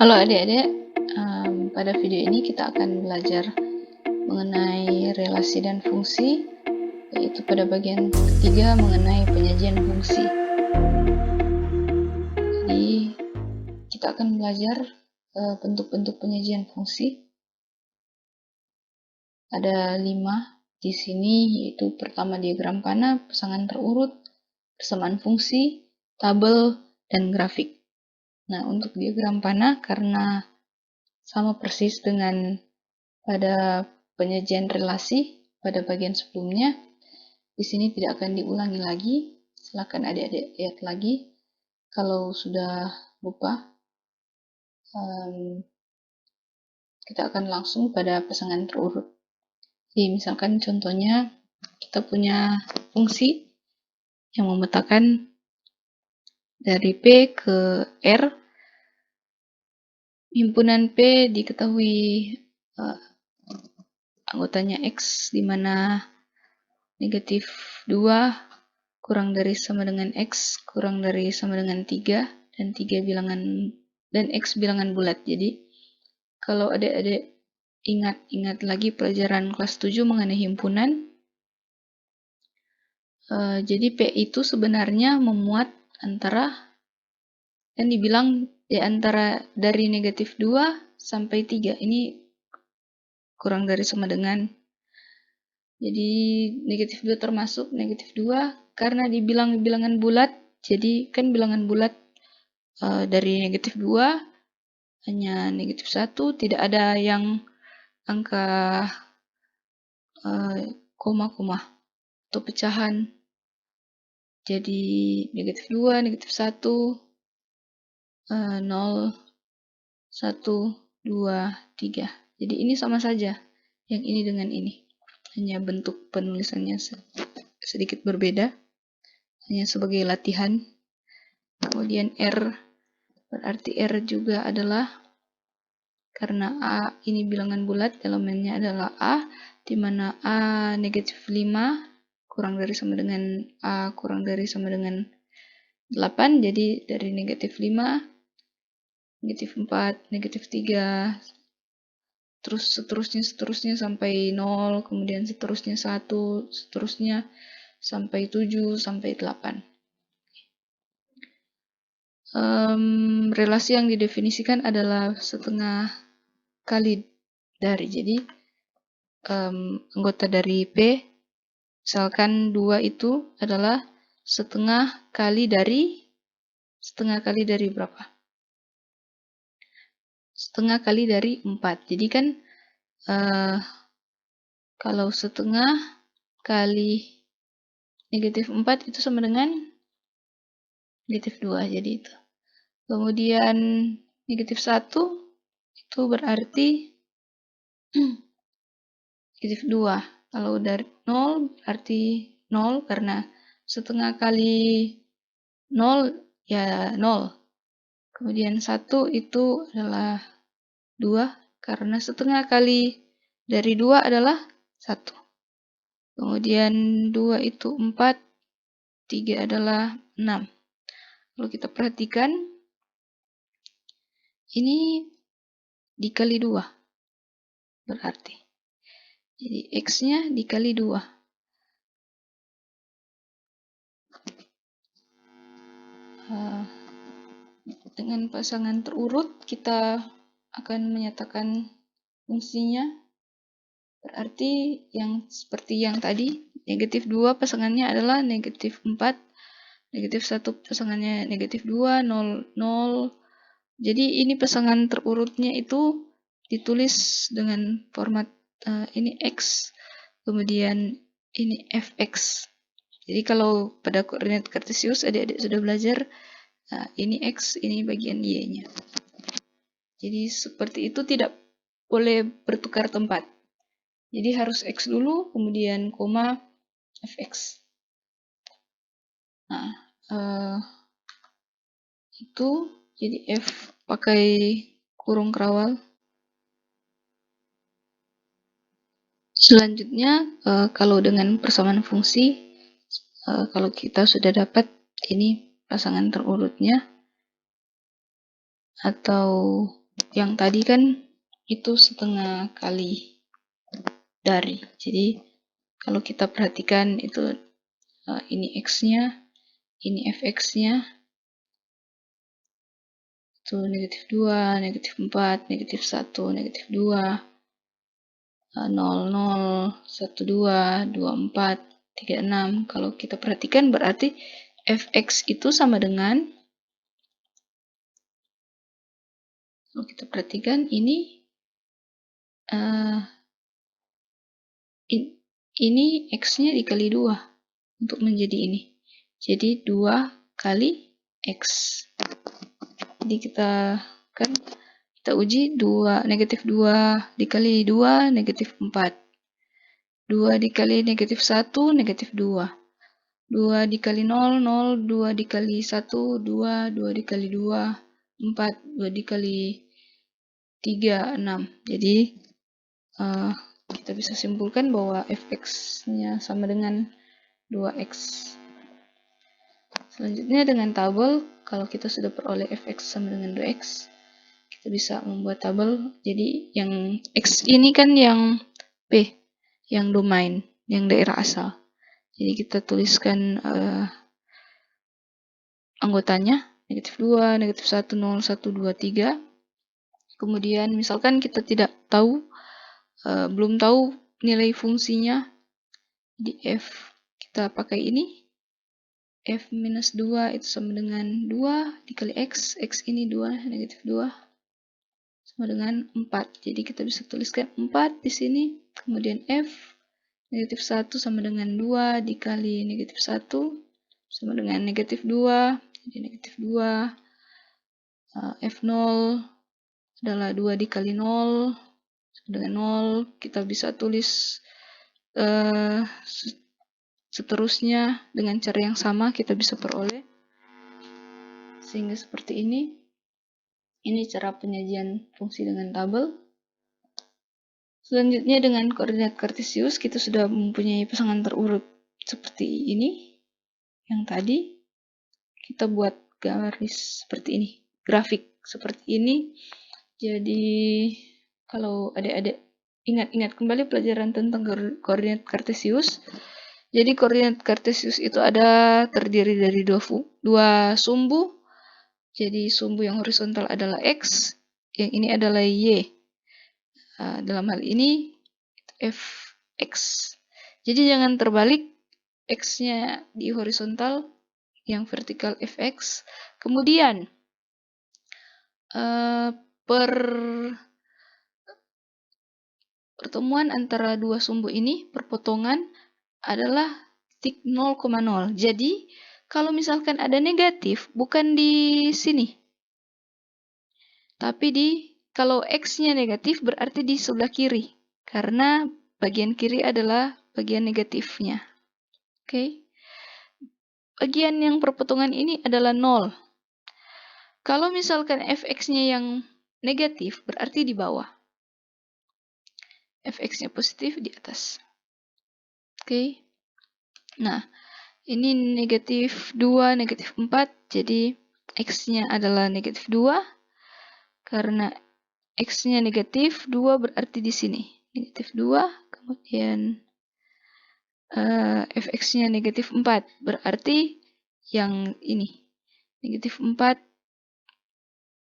Halo adik-adik, pada video ini kita akan belajar mengenai relasi dan fungsi, yaitu pada bagian ketiga mengenai penyajian fungsi. Jadi kita akan belajar bentuk-bentuk penyajian fungsi. Ada 5 di sini, yaitu pertama diagram panah, pasangan terurut, persamaan fungsi, tabel, dan grafik. Nah, untuk diagram panah karena sama persis dengan pada penyajian relasi pada bagian sebelumnya, di sini tidak akan diulangi lagi. Silakan adik-adik lihat lagi. Kalau sudah lupa, kita akan langsung pada pasangan terurut. Jadi misalkan contohnya kita punya fungsi yang memetakan dari P ke R. Himpunan P diketahui anggotanya X, di mana negatif 2 kurang dari sama dengan X kurang dari sama dengan 3 dan 3 bilangan dan X bilangan bulat. Jadi kalau adik-adik ingat lagi pelajaran kelas 7 mengenai himpunan, jadi P itu sebenarnya memuat antara, dan dibilang di antara dari negatif 2 sampai 3 ini kurang dari sama dengan. Jadi negatif 2 termasuk negatif 2 karena dibilang bilangan bulat. Jadi kan bilangan bulat dari negatif 2 hanya negatif 1, tidak ada yang angka koma-koma atau pecahan. Jadi negatif 2, negatif 1, 0, 1, 2, 3. Jadi ini sama saja yang ini dengan ini. Hanya bentuk penulisannya sedikit berbeda, hanya sebagai latihan. Kemudian R, berarti R juga adalah, karena A ini bilangan bulat, elemennya adalah A, di mana A negatif 5 kurang dari sama dengan A kurang dari sama dengan 8, jadi dari negatif 5, negatif 4, negatif 3, terus seterusnya sampai 0, kemudian seterusnya 1, seterusnya sampai 7, sampai 8. Relasi yang didefinisikan adalah setengah kali dari, jadi anggota dari P, misalkan 2 itu adalah setengah kali dari berapa? Setengah kali dari 4. Jadi kan kalau setengah kali negatif 4 itu sama dengan negatif 2, jadi itu. Kemudian negatif 1 itu berarti negatif 2. Kalau dari 0 berarti 0, karena setengah kali 0 ya 0. Kemudian 1 itu adalah 2, karena setengah kali dari 2 adalah 1. Kemudian 2 itu 4, 3 adalah 6. Kalau kita perhatikan, ini dikali 2 berarti. Jadi X-nya dikali 2. Dengan pasangan terurut, kita akan menyatakan fungsinya. Berarti yang seperti yang tadi, negatif 2 pasangannya adalah negatif 4, negatif 1 pasangannya negatif 2, 0, 0. Jadi ini pasangan terurutnya itu ditulis dengan format ini X, kemudian ini Fx. Jadi kalau pada koordinat kartesius adik-adik sudah belajar, ini X, ini bagian Y-nya. Jadi seperti itu, tidak boleh bertukar tempat. Jadi harus X dulu, kemudian koma Fx. Nah, itu jadi F pakai kurung kerawal. Selanjutnya, kalau dengan persamaan fungsi, kalau kita sudah dapat ini pasangan terurutnya, atau Yang tadi kan itu setengah kali dari. Jadi kalau kita perhatikan itu ini X-nya, ini Fx-nya, itu negatif 2, negatif 4, negatif 1, negatif 2, 0, 0, 1, 2, 2, 4, 3, 6. Kalau kita perhatikan berarti Fx itu sama dengan, kalau kita perhatikan ini X-nya dikali 2 untuk menjadi ini. Jadi 2 kali X. Jadi kita uji 2, negatif 2 dikali 2, negatif 4. 2 dikali negatif 1, negatif 2. 2 dikali 0, 0. 2 dikali 1, 2. 2 dikali 2, 4. 2 dikali 3, 6. Jadi kita bisa simpulkan bahwa Fx-nya sama dengan 2x. Selanjutnya dengan tabel, kalau kita sudah peroleh Fx sama dengan 2x, kita bisa membuat tabel. Jadi yang X ini kan yang P, yang domain, yang daerah asal. Jadi kita tuliskan anggotanya, negatif 2, negatif 1, 0, 1, 2, 3. Kemudian misalkan kita tidak tahu, belum tahu nilai fungsinya, di F kita pakai ini, F minus 2 itu sama dengan 2 dikali X, X ini 2, negatif 2, sama dengan 4. Jadi kita bisa tuliskan 4 di sini, kemudian F negatif 1 sama dengan 2 dikali negatif 1, sama dengan negatif 2, jadi negatif 2, F0 adalah 2 dikali 0, sama dengan 0, kita bisa tulis seterusnya dengan cara yang sama kita bisa peroleh. Sehingga seperti ini. Ini cara penyajian fungsi dengan tabel. Selanjutnya dengan koordinat kartesius kita sudah mempunyai pasangan terurut seperti ini. Yang tadi kita buat garis seperti ini, grafik seperti ini. Jadi kalau adik-adik ingat-ingat kembali pelajaran tentang koordinat kartesius. Jadi koordinat kartesius itu terdiri dari dua sumbu. Jadi sumbu yang horizontal adalah X, yang ini adalah Y. Dalam hal ini Fx. Jadi jangan terbalik, X-nya di horizontal, yang vertikal Fx. Kemudian pertemuan antara dua sumbu ini, perpotongan, adalah titik 0,0. Jadi kalau misalkan ada negatif, bukan di sini, tapi kalau X-nya negatif berarti di sebelah kiri, karena bagian kiri adalah bagian negatifnya. Oke. Bagian yang perpotongan ini adalah 0. Kalau misalkan Fx-nya yang negatif, berarti di bawah. Fx-nya positif di atas. Oke. Nah, ini negatif 2, negatif 4, jadi X-nya adalah negatif 2. Karena X-nya negatif, 2 berarti di sini. Negatif 2, kemudian Fx-nya negatif 4, berarti yang ini. Negatif 4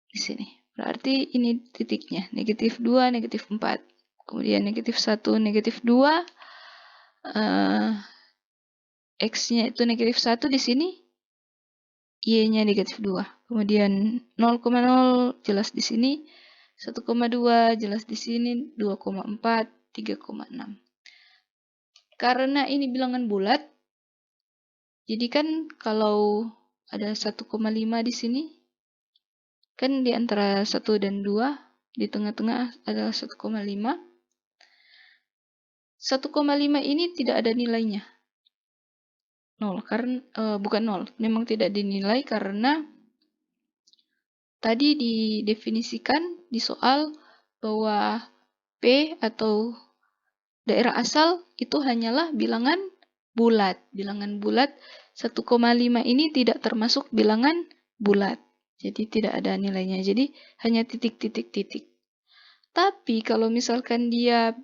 di sini. Berarti ini titiknya. Negatif 2, negatif 4. Kemudian negatif 1, negatif 2. X-nya itu negatif 1 di sini. Y-nya negatif 2. Kemudian 0,0 jelas di sini. 1,2 jelas di sini. 2,4, 3,6. Karena ini bilangan bulat, jadi kan kalau ada 1,5 di sini, kan di antara 1 dan 2, di tengah-tengah ada 1,5. 1,5 ini tidak ada nilainya. 0, karena bukan 0, memang tidak dinilai karena tadi didefinisikan di soal bahwa P atau daerah asal itu hanyalah bilangan bulat. Bilangan bulat 1,5 ini tidak termasuk bilangan bulat. Jadi tidak ada nilainya. Jadi hanya titik-titik-titik. Tapi kalau misalkan dia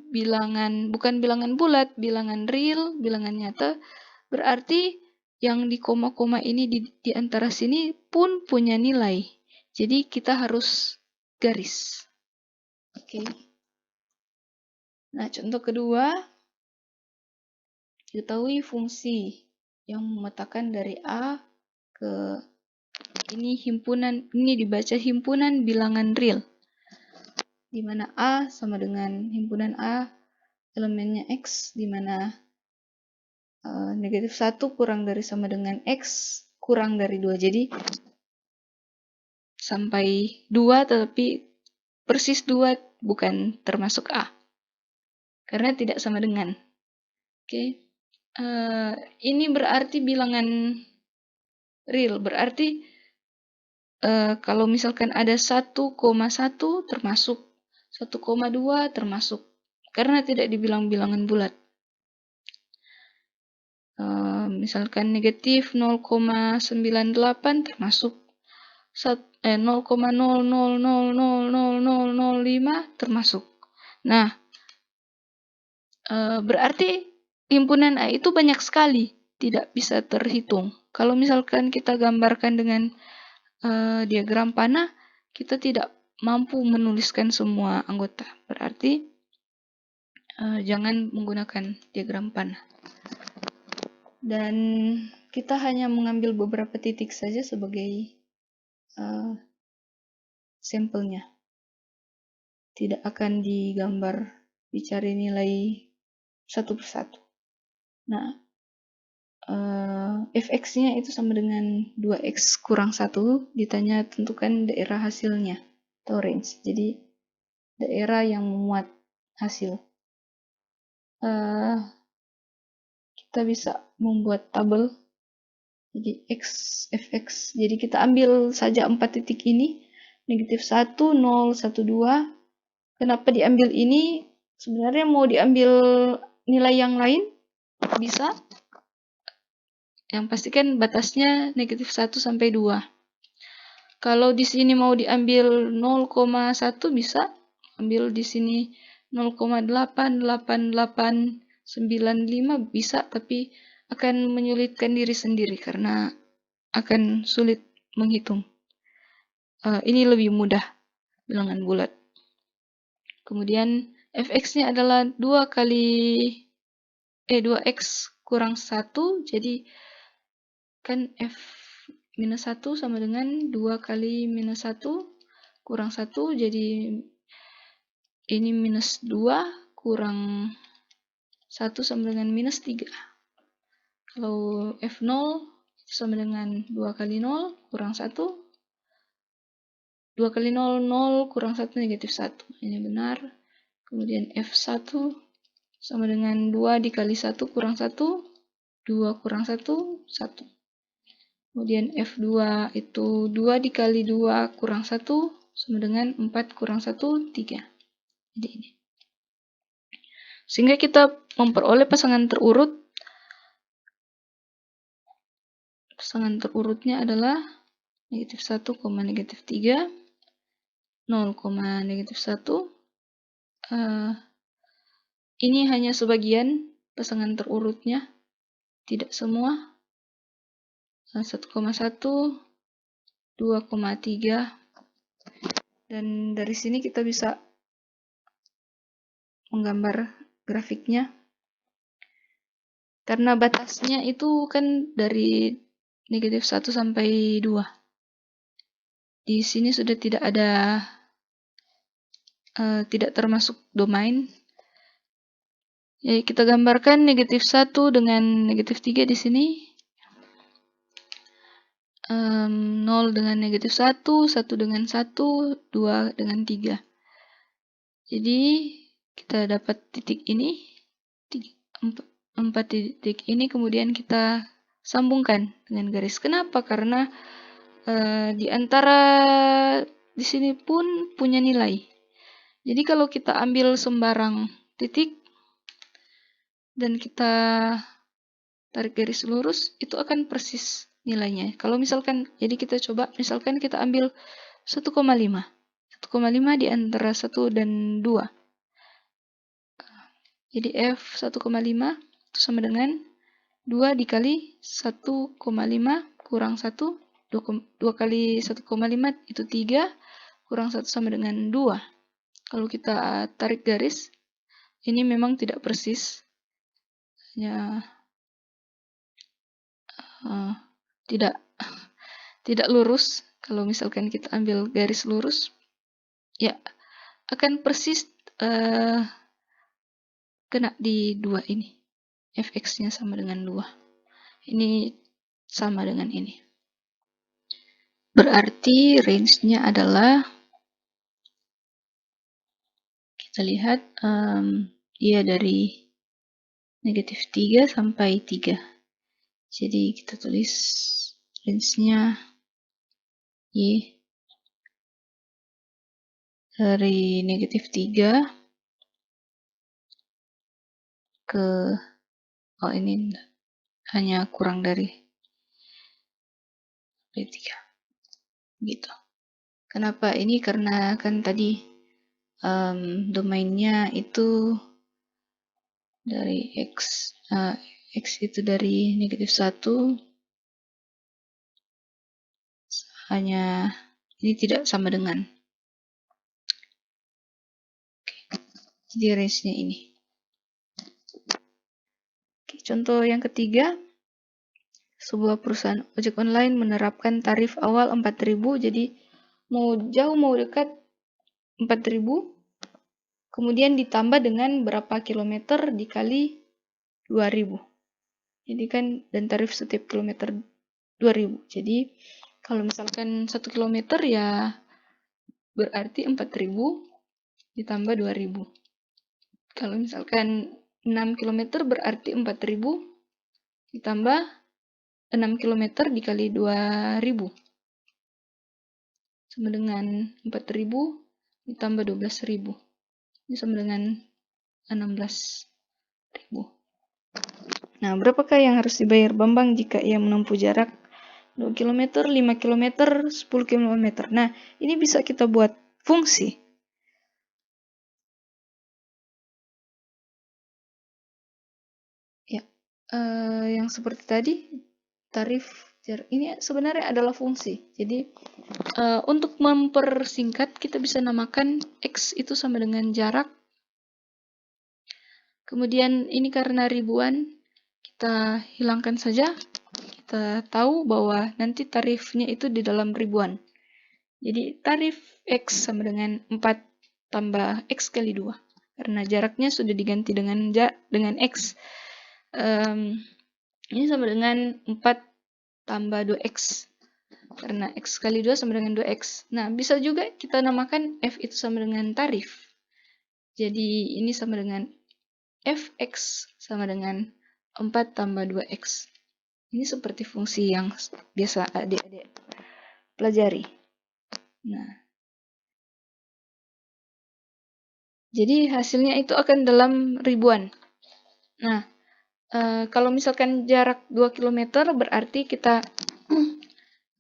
bukan bilangan bulat, bilangan real, bilangan nyata, berarti yang di koma-koma ini di antara sini pun punya nilai. Jadi kita harus garis. Oke. Nah, contoh kedua, ketahui fungsi yang memetakan dari A ke ini dibaca himpunan bilangan real, di mana A sama dengan himpunan A elemennya X, di mana negatif 1 kurang dari sama dengan X kurang dari 2. Jadi sampai 2 tetapi persis 2 bukan termasuk A karena tidak sama dengan. Oke. Ini berarti bilangan real, berarti kalau misalkan ada 1,1 termasuk, 1,2 termasuk, karena tidak dibilang bilangan bulat. Misalkan negatif 0,98 termasuk 0,00000005 termasuk. Nah, berarti himpunan A itu banyak sekali, tidak bisa terhitung. Kalau misalkan kita gambarkan dengan diagram panah, kita tidak mampu menuliskan semua anggota. Berarti jangan menggunakan diagram panah. Dan kita hanya mengambil beberapa titik saja sebagai sampelnya. Tidak akan digambar, dicari nilai satu persatu. Nah, fx-nya itu sama dengan 2x kurang 1, ditanya tentukan daerah hasilnya, atau range. Jadi, daerah yang memuat hasil. Kita bisa membuat tabel. Jadi, fx. Jadi, kita ambil saja 4 titik ini. Negatif 1, 0, 1, 2. Kenapa diambil ini? Sebenarnya mau diambil nilai yang lain? Bisa. Yang pasti kan batasnya negatif 1 sampai 2. Kalau di sini mau diambil 0,1 bisa. Ambil di sini 0,88895 bisa, tapi akan menyulitkan diri sendiri karena akan sulit menghitung. Ini lebih mudah bilangan bulat. Kemudian fx-nya adalah 2x kurang 1, jadi kan f minus 1 sama dengan 2 kali minus 1 kurang 1, jadi ini minus 2 kurang 1 sama dengan minus 3. Kalau F0 sama dengan 2 kali 0 kurang 1. 2 kali 0, 0 kurang 1 negatif 1. Ini benar. Kemudian F1 sama dengan 2 dikali 1 kurang 1. 2 kurang 1, 1. Kemudian F2 itu 2 dikali 2 kurang 1 sama dengan 4 kurang 1, 3. Jadi ini. Sehingga kita memperoleh pasangan terurut. Pasangan terurutnya adalah negatif 1, negatif 3, 0, negatif 1. Ini hanya sebagian pasangan terurutnya, tidak semua. 1,1, 2,3. Dan dari sini kita bisa menggambar grafiknya. Karena batasnya itu kan dari negatif 1 sampai 2. Di sini sudah tidak ada, tidak termasuk domain. Jadi kita gambarkan negatif 1 dengan negatif 3 di sini. 0 dengan negatif 1, 1 dengan 1, 2 dengan 3. Jadi kita dapat titik ini, 4 titik ini, kemudian kita sambungkan dengan garis. Kenapa? Karena di antara di sini pun punya nilai. Jadi kalau kita ambil sembarang titik dan kita tarik garis lurus, itu akan persis nilainya. Kalau misalkan, jadi kita coba, misalkan kita ambil 1,5. 1,5 di antara 1 dan 2. Jadi F 1,5 itu sama dengan 2 dikali 1,5 kurang 1. 2 kali 1,5 itu 3, kurang 1 sama dengan 2. Kalau kita tarik garis, ini memang tidak persis. Hanya tidak lurus. Kalau misalkan kita ambil garis lurus, ya akan persis kena di 2 ini. Fx-nya sama dengan 2. Ini sama dengan ini. Berarti range-nya adalah, kita lihat, dia dari negatif 3 sampai 3. Jadi kita tulis range-nya Y dari negatif 3 ke, ini hanya kurang dari 3. Gitu. Kenapa ini? Karena kan tadi domainnya itu dari X, X itu dari negatif 1, hanya ini tidak sama dengan. Jadi range-nya ini. Oke, contoh yang ketiga, sebuah perusahaan ojek online menerapkan tarif awal 4.000, jadi mau jauh mau dekat 4.000, kemudian ditambah dengan berapa kilometer dikali 2.000. Jadi kan, dan tarif setiap kilometer 2.000. Jadi kalau misalkan 1 kilometer ya berarti 4.000 ditambah 2.000. Kalau misalkan 6 kilometer berarti 4.000 ditambah 6 kilometer dikali 2.000 sama dengan 4.000 ditambah 12.000. Ini sama dengan 16.000. Nah, berapakah yang harus dibayar Bambang jika ia menempuh jarak 2 km, 5 km, 10 km? Nah, ini bisa kita buat fungsi. Ya, yang seperti tadi, tarif jarak ini sebenarnya adalah fungsi. Jadi, untuk mempersingkat, kita bisa namakan X itu sama dengan jarak. Kemudian ini karena ribuan, kita hilangkan saja. Kita tahu bahwa nanti tarifnya itu di dalam ribuan. Jadi tarif X sama dengan 4 tambah X kali 2. Karena jaraknya sudah diganti dengan X. Ini sama dengan 4 tambah 2X. Karena X kali 2 sama dengan 2X. Nah, bisa juga kita namakan F itu sama dengan tarif. Jadi ini sama dengan Fx sama dengan 4 tambah 2X. Ini seperti fungsi yang biasa adik-adik pelajari. Nah, jadi hasilnya itu akan dalam ribuan. Nah, kalau misalkan jarak 2 km berarti kita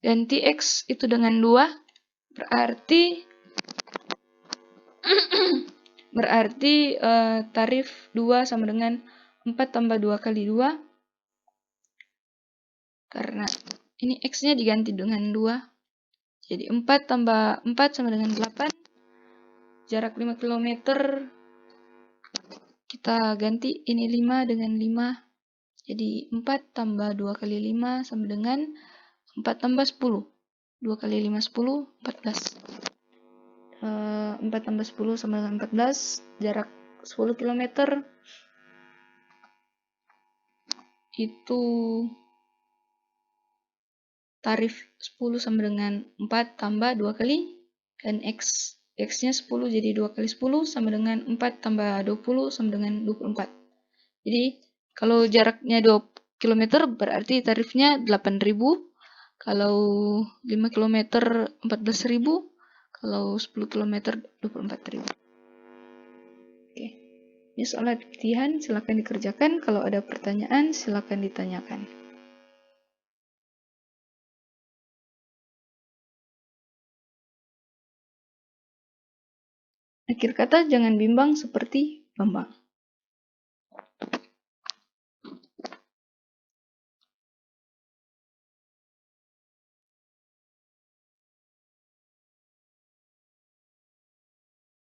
ganti X itu dengan 2, berarti tarif 2 sama dengan 4 tambah 2 kali 2, karena ini X-nya diganti dengan 2. Jadi 4 tambah 4 sama dengan 8. Jarak 5 km kita ganti ini 5 dengan 5. Jadi 4 tambah 2 kali 5 sama dengan 4 tambah 10. 2 kali 5 10, 14. 4 tambah 10 sama dengan 14. Jarak 10 km itu tarif 10 sama dengan 4 tambah 2 kali kan X. X-nya 10, jadi 2 kali 10 sama dengan 4 tambah 20 sama dengan 24. Jadi kalau jaraknya 2 km berarti tarifnya 8.000. Kalau 5 km 14.000. Kalau 10 km 24.000. Oke. Ini soal latihan, silakan dikerjakan. Kalau ada pertanyaan silakan ditanyakan. Akhir kata jangan bimbang seperti Bambang.